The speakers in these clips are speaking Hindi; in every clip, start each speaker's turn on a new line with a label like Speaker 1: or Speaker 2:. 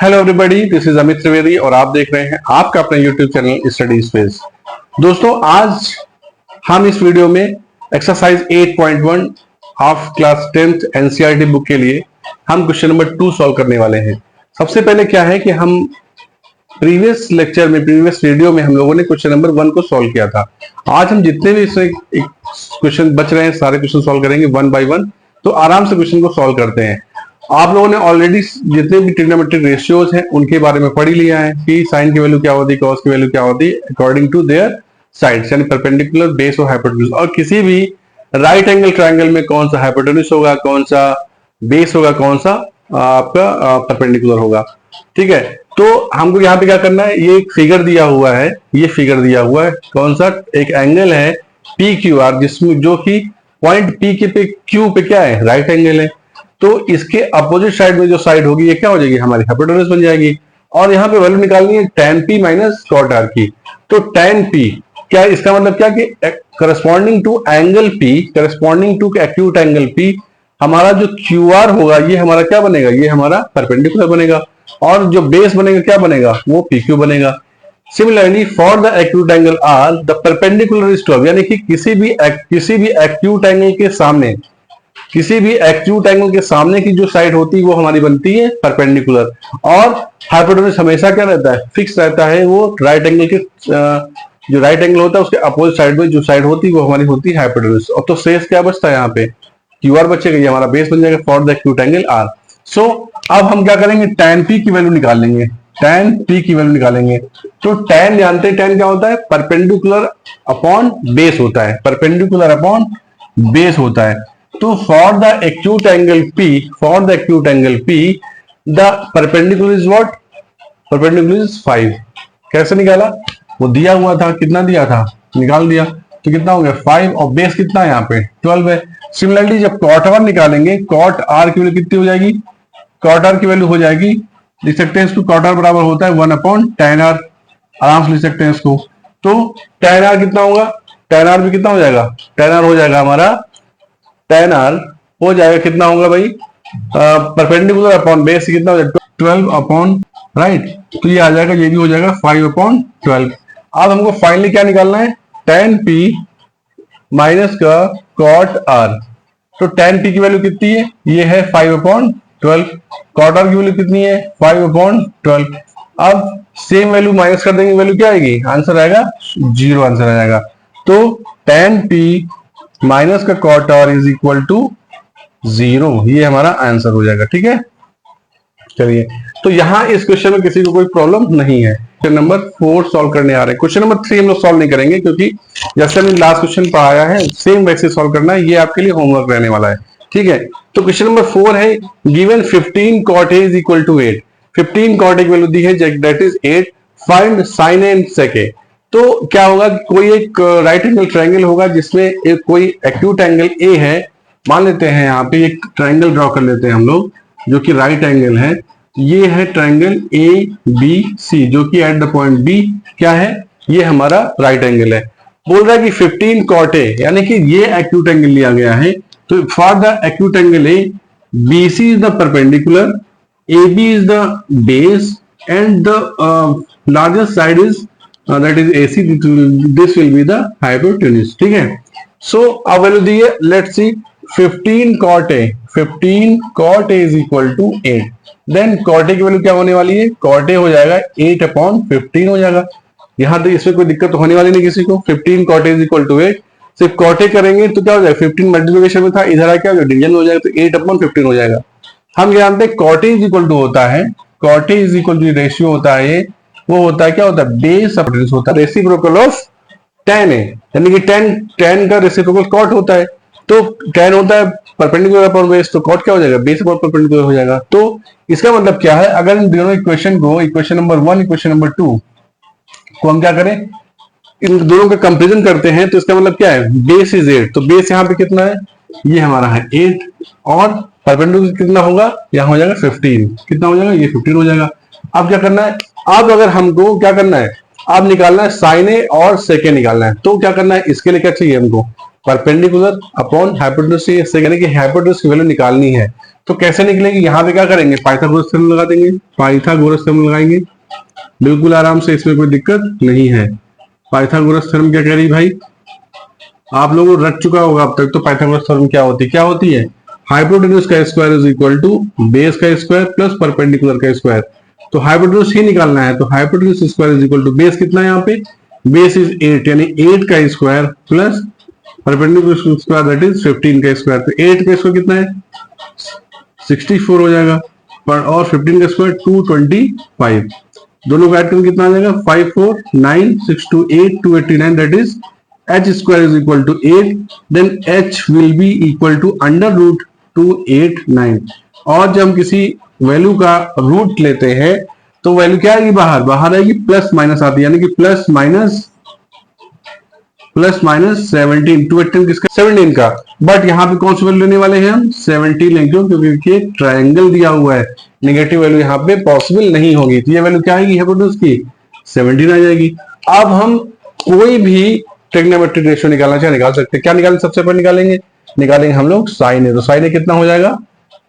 Speaker 1: Hello everybody, this is Amit Trivedi और आप देख रहे हैं आपका अपना यूट्यूब चैनल स्टडी स्पेस। दोस्तों, आज हम इस वीडियो में exercise 8.1 of class 10th NCERT book के लिए हम क्वेश्चन नंबर 2 सॉल्व करने वाले हैं। सबसे पहले क्या है कि हम प्रीवियस वीडियो में हम लोगों ने क्वेश्चन नंबर 1 को सॉल्व किया था। आज हम जितने भी इसमें क्वेश्चन बच रहे हैं सारे क्वेश्चन सॉल्व करेंगे 1 बाय 1। तो आराम से क्वेश्चन को सॉल्व करते हैं। आप लोगों ने ऑलरेडी जितने भी ट्रिग्नोमेट्रिक रेशियोज हैं उनके बारे में पढ़ ही लिया है कि साइन की वैल्यू क्या होती है, कॉस की वैल्यू क्या होती है अकॉर्डिंग टू देयर साइड्स, यानी परपेंडिकुलर, बेस और हाइपोटेन्यूज। और किसी भी राइट एंगल ट्रायंगल में कौन सा हाइपोटेन्यूज होगा, कौन सा बेस होगा, कौन सा आपका परपेंडिकुलर होगा। ठीक है, तो हमको यहाँ पे क्या करना है, ये एक फिगर दिया हुआ है, ये फिगर दिया हुआ है कौन सा, एक एंगल है पी क्यू आर, जिसमें जो कि पॉइंट पी के पे क्यू पे क्या है, राइट एंगल है। तो इसके अपोजिट साइड में जो साइड होगी ये क्या हो जाएगी, हमारी हाइपोटेन्यूज बन जाएगी। और यहाँ पे वैल्यू निकालनी है tan p minus cot r की। तो tan p क्या, इसका मतलब क्या कि corresponding to angle p, corresponding to acute angle p, हमारा जो QR होगा ये हमारा क्या बनेगा, ये हमारा परपेंडिकुलर बनेगा। और जो बेस बनेगा क्या बनेगा, वो PQ बनेगा। Similarly for the acute angle R the perpendicular is 12, यानी कि किसी भी एक्यूट एंगल के सामने, किसी भी एक्यूट एंगल के सामने की जो साइड होती है वो हमारी बनती है परपेंडिकुलर। और हाइपोटेन्यूज हमेशा क्या रहता है, फिक्स रहता है। वो राइट एंगल के जो राइट एंगल होता है उसके अपोजिट साइड में जो साइड होती है वो हमारी होती है हाइपोटेन्यूज। और तो शेष क्या बचता है, यहाँ पे QR बचेगा, ये हमारा बेस बन जाएगा for the acute angle R। सो अब हम क्या करेंगे, tan p की वैल्यू निकाल लेंगे, tan p की वैल्यू निकालेंगे। तो tan जानते हैं, tan क्या होता है, परपेंडिकुलर अपॉन बेस होता है, परपेंडिकुलर अपॉन बेस होता है। तो for the acute angle P, for the acute angle P the perpendicular is what, perpendicular is 5। कैसे निकाला, वो दिया हुआ था, कितना दिया था, निकाल दिया। तो कितना हो गया 5, और बेस कितना है यहाँ पे 12 है। सिमिलरली जब cot r निकालेंगे, cot r की वैल्यू कितनी हो जाएगी, cot r की वैल्यू हो जाएगी, लिख सकते हैं इसको, cot r बराबर होता है 1 अपॉन tan r, आराम से लिख सकते हैं इसको। तो tan r कितना होगा, tan r भी कितना हो जाएगा, tan r हो जाएगा हमारा, tan r हो जाएगा कितना होगा भाई, परपेंडिकुलर अपॉन बेस कितना हो जाएगा 12 अपॉन राइट। तो ये आ जाएगा, ये भी हो जाएगा 5 अपॉन 12। अब हमको फाइनली क्या निकालना है, tan p माइनस का cot r। तो tan p की वैल्यू कितनी है, ये है 5 अपॉन 12, cot r की वैल्यू कितनी है 5 अपॉन 12। अब सेम वैल्यू माइनस कर देंगे, वैल्यू क्या आएगी, आंसर आएगा 0, आंसर आ जाएगा। तो tan p माइनस का cot r is equal to 0, ये हमारा आंसर हो जाएगा। ठीक है, चलिए, तो यहां इस क्वेश्चन में किसी को कोई प्रॉब्लम नहीं है। क्वेश्चन नंबर 4 सॉल्व करने आ रहे हैं। क्वेश्चन नंबर 3 हम लोग सॉल्व नहीं करेंगे, क्योंकि जैसे हमने लास्ट क्वेश्चन पढ़ाया है सेम वैसे सॉल्व करना है, ये आपके लिए होमवर्क रहने वाला है। ठीक है, तो क्वेश्चन नंबर 4 है, given 15 cot a is equal to 8। 15 cot a की वैल्यू दी है, that is 8, find sin a and sec a। तो क्या होगा, कोई एक राइट एंगल ट्रायंगल होगा जिसमें एक कोई एक्यूट एंगल ए है। मान लेते हैं यहाँ पे एक ट्रायंगल ड्रॉ कर लेते हैं हम लोग, जो कि राइट एंगल है। ये है ट्रायंगल ABC, जो कि एट द पॉइंट B क्या है, ये हमारा राइट एंगल है। बोल रहा है कि 15 cot a, यानी कि ये एक्यूट एंगल लिया गया है। तो for the acute angle A, BC is the perpendicular, AB is the base and the largest side is that is AC, this will be the hypotenuse। ठीक है, सो अब वैल्यू दी है, let's see 15 cot a is equal to 8। Then cot a की वैल्यू क्या होने वाली है, cot a हो जाएगा 8 अपॉन 15 हो जाएगा। यहां तक इसमें कोई दिक्कत होने वाली नहीं किसी को। 15 cot a is equal to 8, सिर्फ cot a करेंगे तो क्या हो जाएगा, 15 मल्टीप्लिकेशन में था, इधर आ क्या हो जाएगा, डिवीजन हो जाएगा, तो 8 अपॉन 15 हो जाएगा। हम जानते हैं cot a is equal to होता है, cot a is equal to ratio होता है, ये वो होता है क्या होता है, बेस अपॉन होता है रेसिप्रोकल ऑफ tan a, यानी कि tan का रेसिप्रोकल cot होता है। तो tan होता है परपेंडिकुलर अपॉन बेस, तो cot क्या हो जाएगा, बेस अपॉन परपेंडिकुलर हो जाएगा। तो इसका मतलब क्या है, अगर इन दोनों इक्वेशन को, इक्वेशन नंबर 1 इक्वेशन नंबर 2 को हम क्या करें, इन दोनों का कंपेरिजन करते हैं, तो इसका मतलब क्या है, बेस इज 8, तो बेस यहाँ पे कितना है, ये हमारा है 8, और परपेंडिकुलर कितना होगा, यहाँ हो जाएगा 15, कितना हो जाएगा, ये 15 हो जाएगा। अब क्या करना है, अब अगर हमको क्या करना है, अब निकालना है sin a और sec a निकालना है। तो क्या करना है, इसके लिए क्या चाहिए हमको, परपेंडिकुलर अपॉन हाइपोटेन्यूज चाहिए, यानी कि हाइपोटेन्यूज की वैल्यू निकालनी है। तो कैसे निकलेगी, यहाँ पे क्या करेंगे, पाइथागोरस थ्योरम लगा देंगे, पाइथागोरस थ्योरम लगाएंगे बिल्कुल आराम से, इसमें कोई दिक्कत नहीं है। पाइथागोरस थ्योरम क्या कह रही भाई, आप लोगों को रट चुका होगा अब तक। तो पाइथागोरस थ्योरम क्या होती है, हाइपोटेन्यूज का square is equal to base का स्क्वायर प्लस परपेंडिकुलर का स्क्वायर। तो हाइपोटेन्यूज ही निकालना है, तो hypotenuse square is equal to base कितना है यहाँ पे, बेस इज 8 यानी 8 का square plus perpendicular square that is 15 का स्क्वायर। तो 8 का स्क्वायर कितना है 64 हो जाएगा, पर और 15 का स्क्वायर 225, दोनों का ऐड करके कितना आ जाएगा 5 4 9 6 2 8 289 that is h square is equal to 8, then h will be equal to under root 289। और जब हम किसी वैल्यू का रूट लेते हैं तो वैल्यू क्या आएगी, बाहर आएगी प्लस माइनस आती है, यानी कि प्लस माइनस 17, 218 किसका 17 का। बट यहाँ पे कौन सी वैल्यू लेने वाले हैं हम 17 लेंगे, क्योंकि ट्रायंगल दिया हुआ है, नेगेटिव वैल्यू यहाँ पे पॉसिबल नहीं होगी। तो ये वैल्यू क्या आएगी हाइपोटेन्यूज की 17 आ जाएगी। अब हम कोई भी ट्रिग्नोमेट्रिक रेशियो निकालना चाहे निकाल सकते हैं। क्या निकालेंगे, सबसे पहले निकालेंगे हम लोग साइन ए। तो साइन ए कितना हो जाएगा,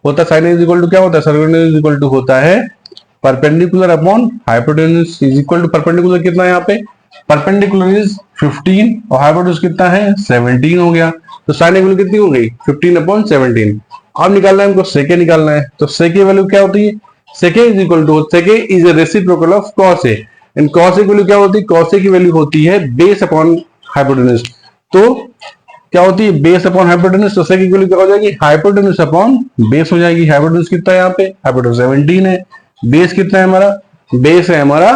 Speaker 1: होता है sine A is equal to क्या होता है, sine A is equal to होता है perpendicular upon hypotenuse is equal to perpendicular कितना है यहाँ पे, परपेंडिकुलर इज 15 और हाइपोटेन्यूज कितना है 17 हो गया। तो साइन ए वैल्यू कितनी हो गई 15 अपॉन 17। अब निकालना है हमको सेके निकालना है। तो सेके वैल्यू क्या होती है, sec A is equal to, sec A is a reciprocal of cos A, and cos A की वैल्यू क्या होती है, कॉस ए की वैल्यू होती है बेस अपॉन हाइपोटेन्यूज। तो क्या होती है बेस अपॉन हाइपोटेन्यूज, तो सेके की वैल्यू क्या हो जाएगी हाइपोटेन्यूज अपॉन बेस हो जाएगी। हाइपोटेन्यूज कितना है यहाँ पे, हाइपोटेन्यूज 17 है, बेस कितना है हमारा, बेस है हमारा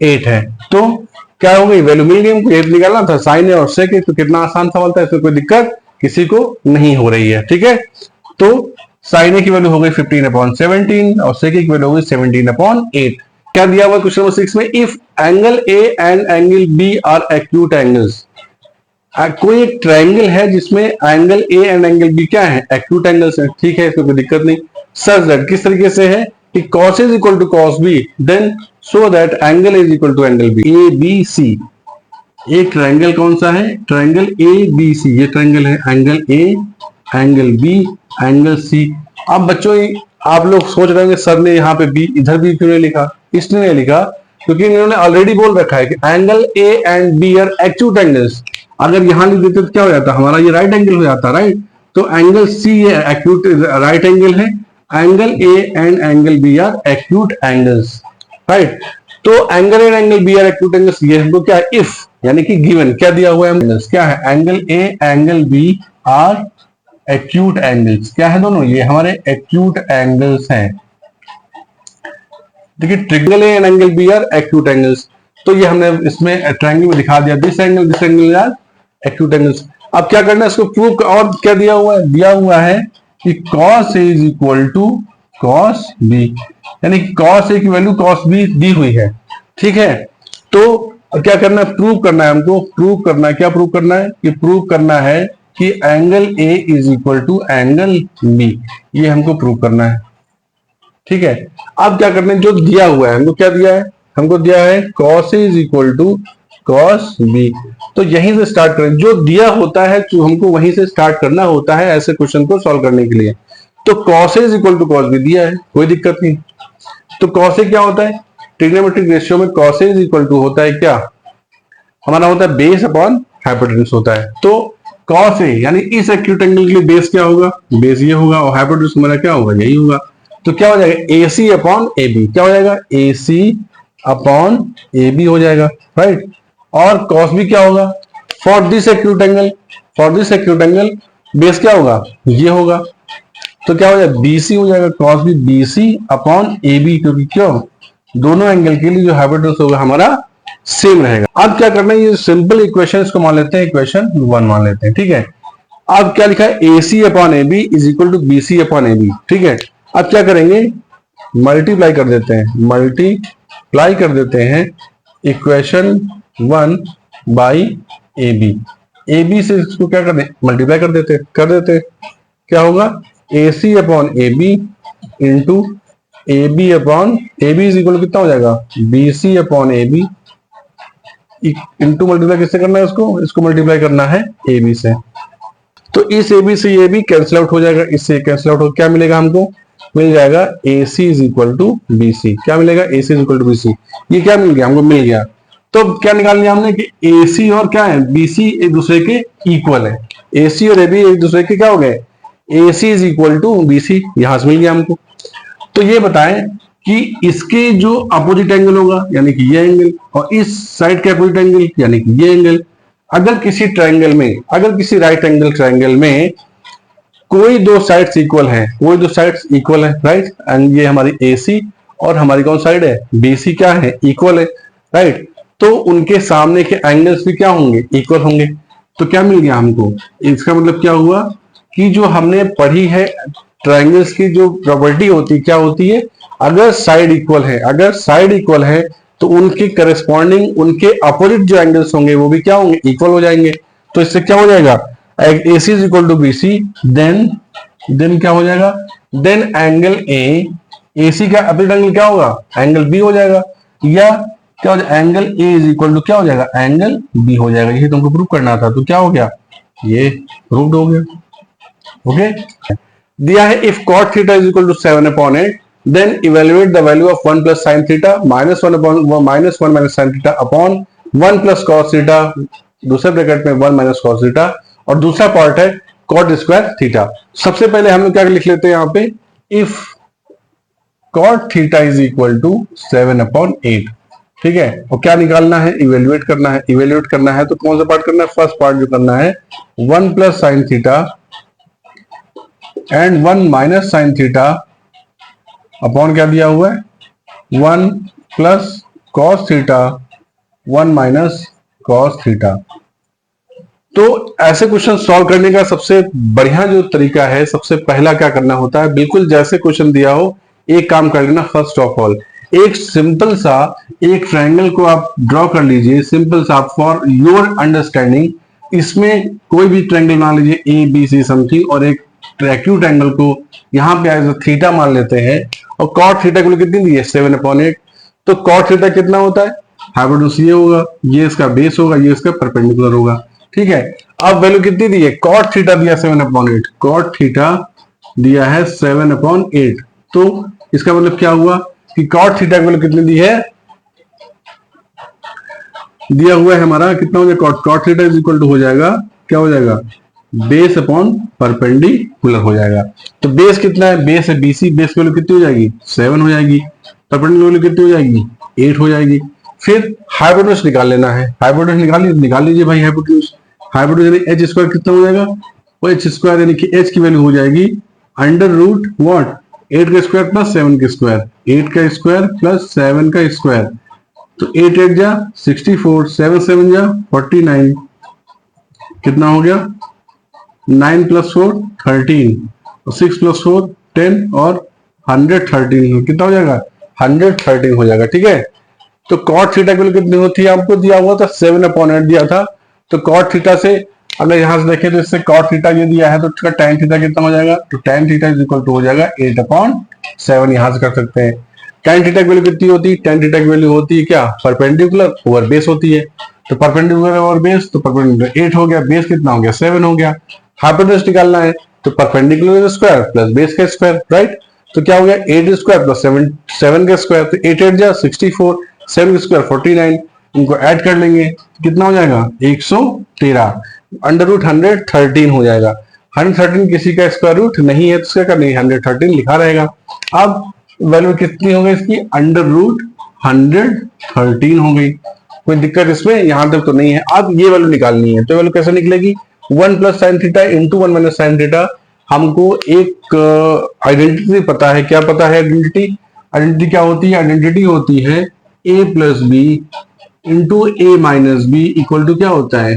Speaker 1: 8 है। तो क्या हो गई वैल्यू मिल गई हमको, 8 निकालना था साइन है और सेके, तो कितना आसान सवाल था, इसमें कोई दिक्कत किसी को नहीं हो रही है, ठीक है। तो साइन ए की वैल्यू हो गई 15 अपॉन 17 और सेके की वैल्यू हो गई 17 अपॉन 8। क्या दिया हुआ क्वेश्चन नंबर 6 में, if angle A and angle B are acute angles. कोई एक ट्रायंगल है जिसमें angle A and angle B क्या है, एक्यूट एंगल्स है, ठीक है, इसमें कोई दिक्कत नहीं। सच दैट किस तरीके से है कि cos is equal to cos b, then so that angle is equal to angle B, A B C. एक ट्रायंगल कौन सा है, ट्रायंगल ए बी सी, ये ट्रायंगल है, angle A angle B angle C. अब बच्चों आप लोग सोच रहे होंगे सर ने यहाँ पे बी इधर भी क्यों नहीं लिखा, इसलिए नहीं लिखा क्योंकि इन्होंने ऑलरेडी बोल रखा है कि angle A and B are acute angles. अगर यहां लिख देते तो क्या हो जाता, हमारा ये राइट एंगल हो जाता, राइट। तो एंगल सी ये एक्यूट राइट एंगल है, angle A and angle B are acute angles, right. तो angle A and angle B are acute angles, ये हमको क्या है इफ, यानी कि गिवन क्या दिया हुआ है, एंगल्स क्या है, angle A angle B are acute angles, क्या है दोनों, ये हमारे एक्यूट एंगल्स हैं। देखिए triangle A and angle B are acute angles, तो ये हमने इसमें ट्रायंगल में दिखा दिया, this angle are acute angles. अब क्या करना है इसको प्रूव, और क्या दिया हुआ है, दिया हुआ है कि cos A is equal to cos B, यानी cos A की वैल्यू cos B दी हुई है, ठीक है। तो क्या करना है, प्रूव करना है हमको, प्रूव करना है, क्या प्रूव करना है, कि प्रूव करना है कि angle A is equal to angle B, ये हमको प्रूव करना है, ठीक है। अब क्या करना है, जो दिया हुआ है हमको क्या दिया है, हमको दिया है cos A is equal to cos B, तो यहीं से स्टार्ट करें, जो दिया होता है जो हमको वहीं से स्टार्ट करना होता है ऐसे क्वेश्चन को सॉल्व करने के लिए। तो cos A is equal to cos B दिया है, कोई दिक्कत नहीं। तो cos A क्या होता है, ट्रिग्नोमेट्रिक रेशियो में cos A is equal to होता है क्या, हमारा होता है बेस अपॉन हाइपोटेन्यूज होता है। तो cos A यानी इस एक्यूट एंगल के लिए बेस क्या होगा, बेस ये होगा, और हाइपोटेन्यूज हमारा क्या होगा, यही होगा। तो क्या हो जाएगा AC अपॉन AB, क्या हो जाएगा AC अपॉन AB हो जाएगा, राइट। और cos B क्या होगा, for this acute angle, for this acute angle base क्या होगा, ये होगा। तो क्या हो जाएगा BC हो जाएगा, cos B BC upon AB, क्योंकि क्यों दोनों एंगल के लिए जो हाइपोटेन्यूज होगा हमारा सेम रहेगा। अब क्या करना है, ये सिंपल इक्वेशन इसको मान लेते हैं, इक्वेशन 1 मान लेते हैं, ठीक है। अब क्या लिखा है, AC upon AB is equal to BC upon AB, ठीक है। अब क्या करेंगे, मल्टीप्लाई कर देते हैं, मल्टीप्लाई कर देते हैं इक्वेशन 1 बाई AB से इसको क्या कर दें, मल्टीप्लाई कर देते क्या होगा, AC upon AB into AB upon AB is equal कितना हो जाएगा, BC upon AB into multiply किससे करना है, इसको मल्टीप्लाई करना है AB से। तो इस AB से ये भी कैंसिल आउट हो जाएगा, इससे कैंसिल आउट हो, क्या मिलेगा हमको, मिल जाएगा AC is equal to BC। क्या मिलेगा, AC is equal to BC। ये क्या मिल गया हमको, मिल गया। तो क्या निकाल लिया हमने कि AC और क्या है, BC एक दूसरे के इक्वल है। AC और AB एक दूसरे के क्या हो गए, AC is equal to BC, यहां से मिल गया हमको। तो ये बताएं कि इसके जो अपोजिट एंगल होगा यानी कि ये एंगल, और इस साइड के अपोजिट एंगल यानी कि ये एंगल, अगर किसी ट्रायंगल में, अगर किसी राइट एंगल ट्रायंगल में कोई दो साइड्स इक्वल है, कोई दो साइड्स इक्वल है, राइट, एंड ये हमारी AC और हमारी कौन साइड है, BC क्या है, इक्वल है, राइट। तो उनके सामने के एंगल्स भी क्या होंगे, इक्वल होंगे। तो क्या मिल गया हमको, इसका मतलब क्या हुआ कि जो हमने पढ़ी है ट्रायंगल्स की जो प्रॉपर्टी होती है, क्या होती है, अगर साइड इक्वल है, अगर साइड इक्वल है तो उनके करस्पॉन्डिंग, उनके अपोजिट जो एंगल्स होंगे वो भी क्या होंगे, इक्वल हो जाएंगे। तो इससे क्या हो जाएगा, AC is equal to BC, then क्या हो जाएगा, देन एंगल A, AC का अपोजिट एंगल क्या होगा, एंगल B हो जाएगा, या क्या हो जाएगा, angle A is equal to क्या हो जाएगा, एंगल B हो जाएगा। ये तुमको प्रूव करना था, तो क्या हो गया, ये प्रूव्ड हो गया। ओके, दिया है if cot theta is equal to 7/8 then evaluate the value of 1 plus sine theta minus 1 minus sine theta upon 1 plus cos theta, दूसरे ब्रैकेट में 1 माइनस कॉस थीटा, और दूसरा पार्ट है cot स्क्वायर थीटा। सबसे पहले हम लोग क्या लिख लेते हैं यहाँ पे, if cot theta is equal to 7/8, ठीक है। और क्या निकालना है, इवेल्युएट करना है। इवेल्युएट करना है तो कौन सा पार्ट करना है, फर्स्ट पार्ट जो करना है 1 plus sine theta and 1 minus sine theta upon क्या दिया हुआ है, 1 plus cos theta 1 minus cos theta. तो ऐसे क्वेश्चन सॉल्व करने का सबसे बढ़िया जो तरीका है, सबसे पहला क्या करना होता है, बिल्कुल जैसे क्वेश्चन दिया हो एक काम कर लेना। फर्स्ट ऑफ ऑल एक सिंपल सा एक ट्रायंगल को आप ड्रॉ कर लीजिए, सिंपल सा, फॉर योर अंडरस्टैंडिंग। इसमें कोई भी ट्रायंगल मान लीजिए ABC समथिंग, और एक एक्यूट एंगल को यहाँ पे एज थीटा मान लेते हैं, और कॉट थीटा को कितनी दी है, 7/8। तो कॉट थीटा कितना होता है, हाइपोटेन्यूज ये होगा, ये इसका बेस होगा, ये इसका परपेंडिकुलर होगा, ठीक है। अब वैल्यू कितनी दी है, कॉट थीटा दिया 7/8, कॉट थीटा दिया है 7/8। तो इसका मतलब क्या हुआ कि कॉट थीटा की वैल्यू कितनी दी है, दिया हुआ है हमारा कितना हो जाएगा, cot theta is equal to हो जाएगा, क्या हो जाएगा, बेस अपॉन परपेंडिकुलर हो जाएगा। तो बेस कितना है, बेस है BC, बेस की वैल्यू कितनी हो जाएगी, 7 हो जाएगी, परपेंडिकुलर वैल्यू कितनी हो जाएगी, 8 हो जाएगी। फिर हाइपोटेन्यूज निकाल लेना है, हाइपोटेन्यूज निकाल लीजिए भाई, हाइपोटेन्यूज यानी h स्क्वायर कितना हो जाएगा, वो h स्क्वायर यानी कि h की वैल्यू हो जाएगी अंडर रूट व्हाट, 8 का स्क्वायर प्लस 7 का स्क्वायर, 8 का स्क्वायर प्लस 7 का स्क्वायर। तो 8 8 जा 64, 7 7 जा 49, कितना हो गया, 9 प्लस 4 13, और 6 प्लस 4 10, और 113 कितना हो जाएगा, 113 हो जाएगा, ठीक है। तो कॉट थीटा की वैल्यू कितनी होती है, आपको दिया हुआ था 7/8 दिया था। तो कॉट थीटा से अगर यहां से देखें तो इससे कॉट थीटा ये दिया है, तो इसका tan थीटा कितना हो जाएगा, तो tan theta is equal to हो जाएगा 8/7, यहां से कर सकते हैं। tan थीटा की वैल्यू कितनी होती है, tan थीटा की वैल्यू होती है क्या, परपेंडिकुलर ओवर बेस होती है। तो परपेंडिकुलर ओवर बेस, तो परपेंडिकुलर 8 हो गया, बेस कितना हो गया, 7 हो गया। हाइपोटेन्यूज निकालना है तो परपेंडिकुलर स्क्वायर प्लस बेस का स्क्वायर, राइट। तो क्या हो गया, 8 स्क्वायर प्लस 7 का स्क्वायर, तो 8 8 जा 64, 7 का स्क्वायर 49, इनको ऐड कर लेंगे कितना हो जाएगा, 113, अंडर रूट 113 हो जाएगा। 113 किसी का स्क्वायर रूट नहीं है, तो इसका क्या नहीं, 113 लिखा रहेगा। अब वैल्यू कितनी हो गई इसकी, अंडर रूट 113 हो गई। कोई दिक्कत इसमें, यहां तक तो नहीं है। अब ये वैल्यू निकालनी है, तो वैल्यू कैसे निकलेगी, 1 plus sine theta into 1 minus sine theta. हमको एक आइडेंटिटी पता है, क्या पता है आइडेंटिटी क्या होती है, आइडेंटिटी होती है a plus B into A minus B equal to क्या होता है,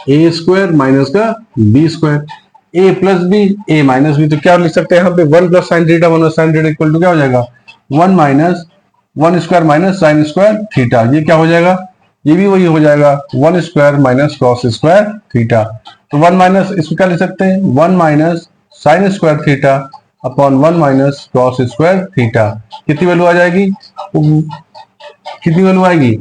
Speaker 1: ए स्क्वायर माइनस का B square, A plus B A minus B. तो क्या लिख सकते हैं यहाँ पे, 1 plus sine theta 1 sine theta equal to क्या हो जाएगा, 1 minus 1 square minus sine square theta. ये क्या हो जाएगा, ये भी वही हो जाएगा, 1 square minus cos square theta. तो 1 माइनस, इसको क्या लिख सकते हैं, 1 minus sine square theta upon 1 minus cos square theta. कितनी वैल्यू आ जाएगी, कितनी वैल्यू आएगी,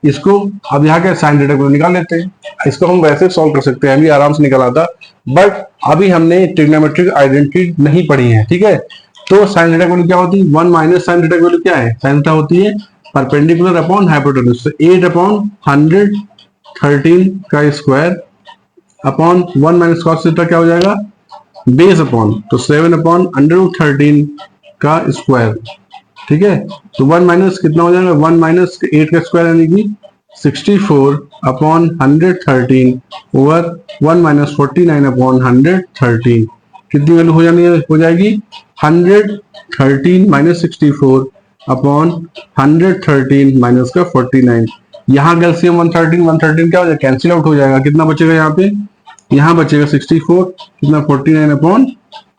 Speaker 1: इसको अब यहाँ के साइन थीटा को निकाल लेते हैं। इसको हम वैसे सॉल्व कर सकते हैं, अभी आराम से निकल आता, बट अभी हमने ट्रिग्नोमेट्रिक आइडेंटिटी नहीं पढ़ी है, ठीक है। तो साइन थीटा की वैल्यू क्या होती है, 1 माइनस साइन थीटा की वैल्यू क्या है, साइन थीटा होती है परपेंडिकुलर अपॉन हाइपोटेन्यूज। 8 अपॉन 113 का square upon 1 minus cos theta क्या हो जाएगा, बेस अपॉन, तो 7 अपॉन √13 का स्क्वायर, ठीक है। तो 1 माइनस कितना हो जाएगा, 1 माइनस 8 का स्क्वायर यानी कि 64 अपॉन 113 ओवर 1 माइनस 49 अपॉन 113, कितनी वैल्यू हो जाएगी 113 माइनस 64 अपॉन 113 माइनस का 49। यहाँ कैल्सियम 113 क्या हो जाएगा, कैंसिल आउट हो जाएगा, कितना बचेगा यहाँ पे, यहाँ बचेगा 64, कितना 49 अपॉन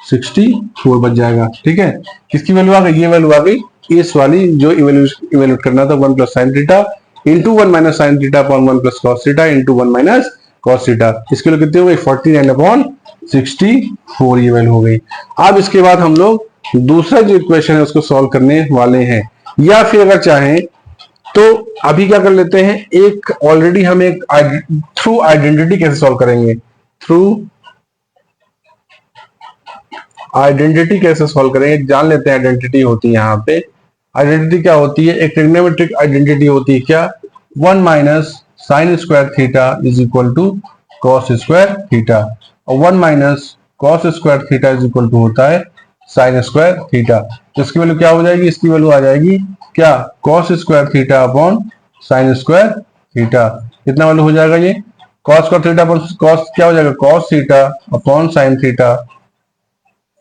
Speaker 1: 64 बच जाएगा, ठीक है। किसकी वैल्यू आ गई, ये वैल्यू आ गई इस वाली जो इवेल्यूट करना था, 1 plus sine theta into 1 minus sine theta upon 1 plus cos theta into 1 minus cos theta. इसके लिए कितनी हो गई 49 अपॉन 64, ये वैल्यू हो गई। अब इसके बाद हम लोग दूसरा जो इक्वेशन है उसको सॉल्व करने वाले हैं, या फिर अगर चाहें तो अभी क्या कर लेते हैं, एक ऑलरेडी हम एक थ्रू आइडेंटिटी कैसे सॉल्व करेंगे, थ्रू आइडेंटिटी कैसे सॉल्व करेंगे जान लेते हैं। आइडेंटिटी होती है यहाँ पे, आइडेंटिटी क्या होती है, एक ट्रिग्नोमेट्रिक आइडेंटिटी होती है क्या, 1 minus sine square theta is equal to cos square theta, और 1 minus cos square theta is equal to होता है साइन स्क्वायर थीटा। तो इसकी वैल्यू क्या हो जाएगी, इसकी वैल्यू आ जाएगी क्या, cos square theta upon sine square theta. कितना वैल्यू हो जाएगा ये, cos square theta upon cos क्या हो जाएगा, cos theta upon sine theta,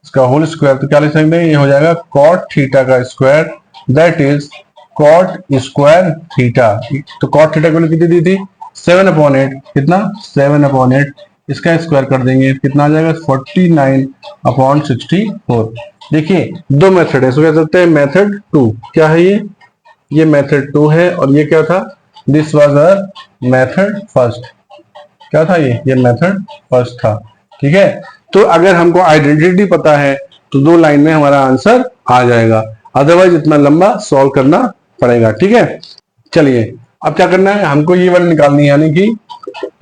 Speaker 1: इसका होल स्क्वायर, तो क्या लिख सकते हैं, ये हो जाएगा कॉट थीटा का square, that is cot square theta. तो कॉट थीटा की वैल्यू कितनी दी थी 7/8, कितना 7/8, इसका स्क्वायर कर देंगे कितना आ जाएगा 49/64। देखिए दो मेथड है, इसको कह सकते हैं मेथड 2, क्या है ये मेथड 2 है, और ये क्या था, this was a method first, क्या था ये मेथड फर्स्ट था, ठीक है। तो अगर हमको आइडेंटिटी पता है तो 2 लाइन में हमारा आंसर आ जाएगा, अदरवाइज इतना लंबा सॉल्व करना पड़ेगा, ठीक है। चलिए अब क्या करना है, हमको ये वाली निकालनी है, यानी कि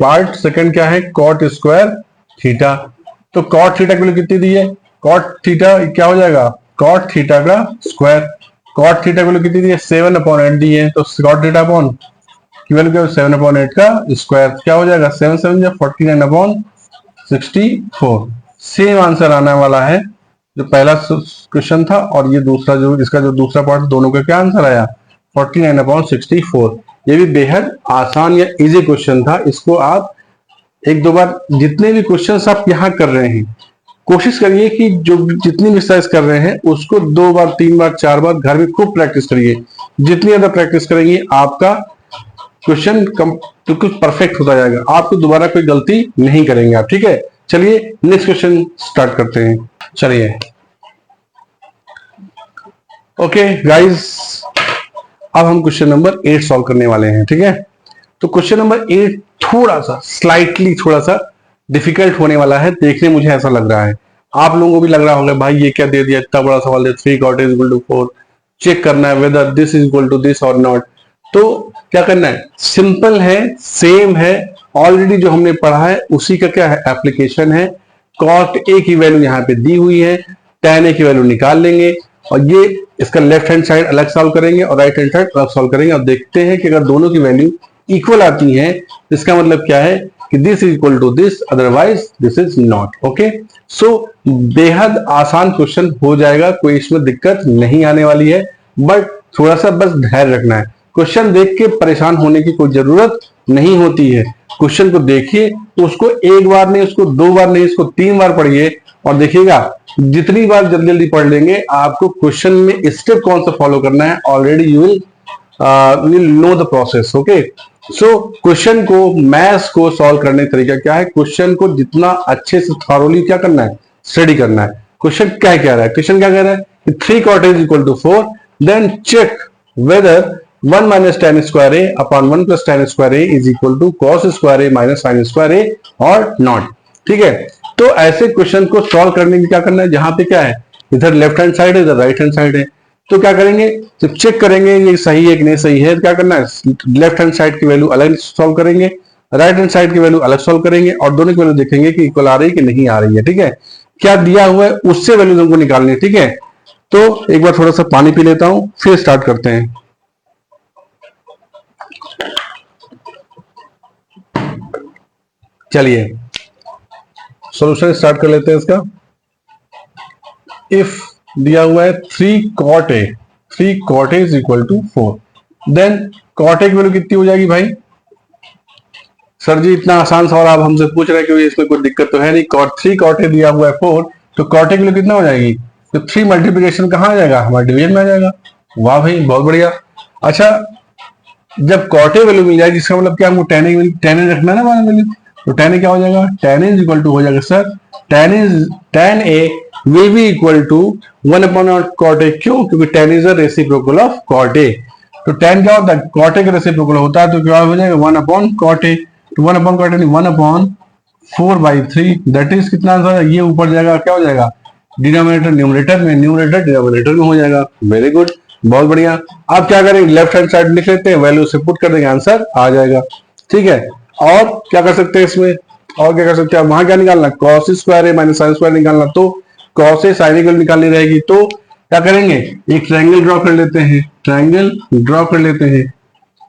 Speaker 1: पार्ट सेकंड क्या है, कॉट स्क्वायर थीटा। तो कॉट थीटा की वैल्यू कितनी दी है, कॉट थीटा क्या हो जाएगा, कॉट थीटा का स्क्वायर, कॉट थीटा की वैल्यू कितनी दी है 7/8 दी है, तो कॉट थीटा अपॉन की वैल्यू क्या 7/8 का स्क्वायर, क्या हो जाएगा 7 7 या 49/64। सेम आंसर आने वाला है जो पहला क्वेश्चन था और ये दूसरा जो इसका जो दूसरा पार्ट, दोनों का क्या आंसर आया 49/64। ये भी बेहद आसान या इजी क्वेश्चन था, इसको आप एक दो बार, जितने भी क्वेश्चंस आप यहाँ कर रहे हैं कोशिश करिए कि जो जितनी भी एक्सरसाइज कर रहे हैं उसको 2 बार 3 बार 4 बार घर में खूब प्रैक्टिस करिए। जितनी ज्यादा प्रैक्टिस करेंगे आपका क्वेश्चन बिल्कुल परफेक्ट होता जाएगा, आपको दोबारा कोई गलती नहीं करेंगे आप, ठीक है। चलिए नेक्स्ट क्वेश्चन स्टार्ट करते हैं। चलिए ओके गाइस, अब हम क्वेश्चन नंबर 8 सॉल्व करने वाले हैं, ठीक है। तो क्वेश्चन नंबर 8 थोड़ा सा थोड़ा सा डिफिकल्ट होने वाला है, देखने मुझे ऐसा लग रहा है, आप लोगों को भी लग रहा होगा भाई ये क्या दे दिया, इतना बड़ा सवाल है, 3 cot is equal to 4, check करना है whether this is equal to this और नॉट। तो क्या करना है, सिंपल है, सेम है, ऑलरेडी जो हमने पढ़ा है उसी का क्या है एप्लीकेशन है। cot a की वैल्यू यहाँ पे दी हुई है, tan a की वैल्यू निकाल लेंगे और ये इसका लेफ्ट हैंड साइड अलग सॉल्व करेंगे और राइट हैंड साइड अलग सॉल्व करेंगे और देखते हैं कि अगर दोनों की वैल्यू इक्वल आती है इसका मतलब क्या है कि this is equal to this, otherwise this is not. Okay, so बेहद आसान क्वेश्चन हो जाएगा, कोई इसमें दिक्कत नहीं आने वाली है, बट थोड़ा सा बस धैर्य रखना है। क्वेश्चन देख के परेशान होने की कोई जरूरत नहीं होती है, क्वेश्चन को देखिए तो उसको एक बार नहीं, उसको 2 बार नहीं, उसको 3 बार पढ़िए और देखिएगा जितनी बार जल्दी जल्दी पढ़ लेंगे आपको क्वेश्चन में स्टेप कौन सा फॉलो करना है already you will know the process. Okay, so question को मैथ्स को सॉल्व करने का तरीका क्या है, क्वेश्चन को जितना अच्छे से थॉरोली क्या करना है, स्टडी करना है। क्वेश्चन क्या कह रहा है, क्वेश्चन क्या कह रहा है कि 3 cot is equal to 4, then check whether 1 minus tan square a upon 1 plus tan square a is equal to cos square a minus sin square a और नॉट। ठीक है, तो ऐसे क्वेश्चन को सॉल्व करने में क्या करना है, जहां पे क्या है इधर लेफ्ट हैंड साइड है इधर राइट हैंड साइड है, तो क्या करेंगे, जब चेक करेंगे ये सही है कि नहीं सही है, तो क्या करना है, लेफ्ट हैंड साइड की वैल्यू अलग सॉल्व करेंगे, राइट हैंड साइड की वैल्यू अलग सॉल्व करेंगे और दोनों की वैल्यू देखेंगे कि इक्वल आ रही है कि नहीं आ रही है। ठीक है, क्या दिया हुआ है उससे वैल्यू हमको निकालनी है। ठीक है, तो एक बार थोड़ा सा पानी पी लेता हूं, फिर स्टार्ट करते हैं। चलिए सॉल्यूशन स्टार्ट कर लेते हैं इसका। इफ दिया हुआ है 3 cot a, 3 cot a is equal to 4, then cot a की वैल्यू कितनी हो जाएगी भाई? सर जी इतना आसान सवाल आप हमसे पूछ रहे हैं कि इसमें कोई दिक्कत तो है नहीं। 3 cot a दिया हुआ है 4, तो cot a की वैल्यू कितना हो जाएगी? तो 3 मल्टीप्लिकेशन कहाँ आ जाएगा, हमारे डिवीजन में आ जाएगा। वाह भाई बहुत बढ़िया। अच्छा जब cot a वैल्यू मिल जाएगी इसका मतलब क्या, हमको tan a रखना है ना वैल्यू, तो tan a क्या हो जाएगा, tan a is equal to हो जाएगा sir tan a will be equal to 1 upon cot a। क्यों? क्योंकि tan is a reciprocal of cot a। तो tan क्या होता है, cot a का रेसिप्रोकल होता है, तो क्या हो जाएगा 1 upon cot a। तो 1 upon cot a नहीं 1 upon 4/3, दैट इज कितना आंसर है, ये ऊपर जाएगा, क्या हो जाएगा, डिनोमिनेटर न्यूमरेटर में, न्यूमरेटर डिनोमिनेटर में हो जाएगा। वेरी गुड, बहुत बढ़िया। आप क्या करेंगे, लेफ्ट हैंड साइड लिख लेते हैं, वैल्यू से पुट कर देंगे, आंसर आ जाएगा। ठीक है, और क्या कर सकते हैं इसमें, और क्या कर सकते हैं, वहां क्या निकालना, cos स्क्वायर है माइनस sin स्क्वायर निकालना, तो cos ए sin की निकालनी रहेगी। तो क्या करेंगे, एक ट्रायंगल ड्रॉ कर लेते हैं, ट्रायंगल ड्रॉ कर लेते हैं।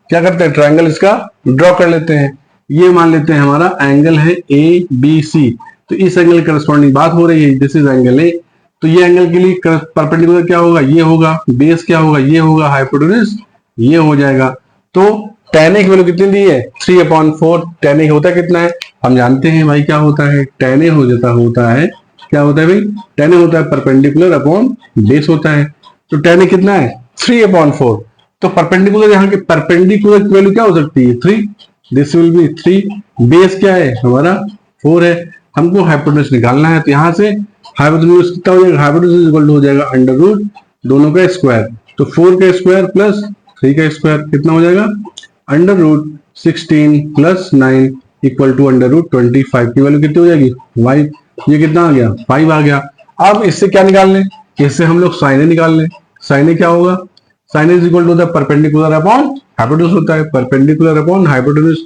Speaker 1: क्या करते हैं, ट्रायंगल इसका ड्रॉ कर लेते हैं। ये मान लेते हैं हमारा एंगल है ABC, तो इस एंगल की करस्पॉन्डिंग बात हो रही है, दिस इज एंगल ए। तो ये एंगल के लिए परपेंडिकुलर क्या होगा, ये होगा, बेस क्या होगा, ये होगा, हाइपोटेन्यूज ये हो जाएगा। तो tan a की वैल्यू कितनी दी है, 3/4। tan a होता है कितना है, हम जानते हैं भाई क्या होता है, tan a होता है क्या होता है भाई, tan a होता है परपेंडिकुलर अपॉन बेस होता है। तो tan a कितना है 3/4। तो परपेंडिकुलर, यहाँ के परपेंडिकुलर की वैल्यू क्या हो सकती है 3, दिस विल बी 3, बेस क्या है हमारा 4 है, हमको हाइपोटेन्यूज निकालना है। तो यहाँ से हाइपोटेन्यूज कितना हो जाएगा, हाइपोटेन्यूज इक्वल टू हो जाएगा अंडर रूट दोनों का स्क्वायर, तो 4 का स्क्वायर प्लस 3 का स्क्वायर कितना हो जाएगा, under root 16 plus 9 equal to under root 25 की वैल्यू कितनी हो जाएगी 5। ये कितना आ गया 5 आ गया। अब इससे क्या निकाल लें, इससे हम लोग साइन ए निकाल लें। साइन ए क्या होगा, sine A is equal to the perpendicular upon hypotenuse होता है, परपेंडिकुलर अपॉन हाइपोटेन्यूज।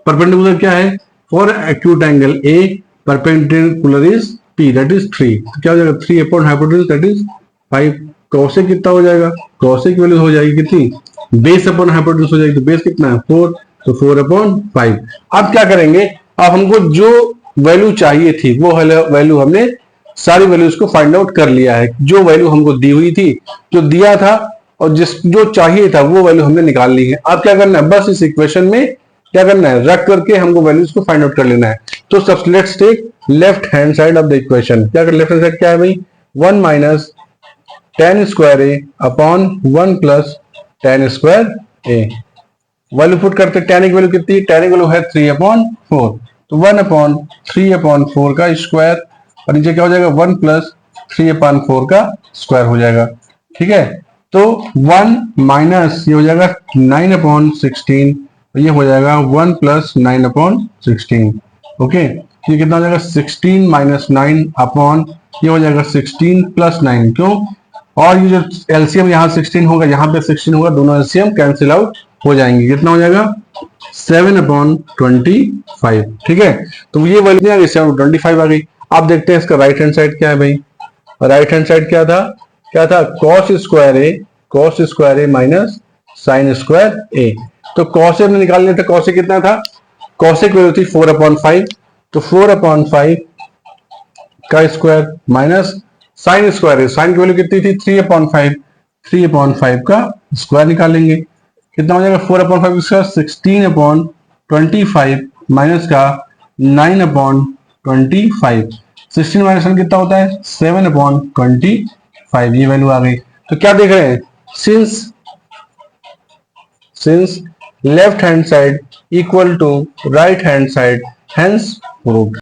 Speaker 1: परपेंडिकुलर क्या है, for acute angle A perpendicular is P, that is 3, तो क्या हो जाएगा 3 upon hypotenuse that is 5। cos A कितना हो जाएगा, cos A की वैल्यू हो जाएगी कितनी, बेस अपॉन हाइपोटेन्यूज हो जाएगी, तो बेस कितना है 4, तो 4/5। अब क्या करेंगे, अब हमको जो वैल्यू चाहिए थी वो वैल्यू हमने सारी वैल्यूज को फाइंड आउट कर लिया है। जो वैल्यू हमको दी हुई थी, जो दिया था और जो चाहिए था वो वैल्यू हमने निकाल ली है। अब क्या करना है, बस इस इक्वेशन में क्या करना है, रख करके हमको वैल्यूज को फाइंड आउट कर लेना है। तो सब let's take left hand side of the equation. क्या कर, लेफ्ट हैंड साइड क्या है भाई, 1 minus tan square A upon 1 plus tan square A. Value put करते, tan की वैल्यू कितनी, tan की वैल्यू है 3/4, तो 1/3/4 का स्क्वायर, और नीचे क्या हो जाएगा 1 प्लस 3/4 का स्क्वायर हो जाएगा। ठीक है, तो 1 माइनस ये हो जाएगा 9/16, ये हो जाएगा 1 प्लस 9/16। ओके, ये कितना हो जाएगा 16 माइनस 9 अपॉन, ये हो जाएगा 16 प्लस 9, क्यों, और ये जो एलसीएम यहाँ 16 होगा, यहाँ पे 16 होगा, दोनों एलसीएम कैंसिल आउट हो जाएंगे। कितना हो जाएगा 7/25। ठीक है, तो ये वैल्यू आ गई 7/25 आ गई। आप देखते हैं इसका राइट हैंड साइड क्या है भाई, राइट हैंड साइड क्या था, cos स्क्वायर ए माइनस sin स्क्वायर ए। तो cos ए में निकाल लिया था, cos ए कितना था, cos ए की वैल्यू थी 4/5, तो 4/5 का स्क्वायर माइनस sin स्क्वायर है, sin की वैल्यू कितनी थी 3/5, 3/5 का स्क्वायर निकालेंगे, कितना हो जाएगा 4/5 का 16/25 माइनस का 9/25, 16 माइनस 1 कितना होता है 7/25, ये वैल्यू आ गई। तो क्या देख रहे हैं, since left hand side equal to right hand side, hence proved.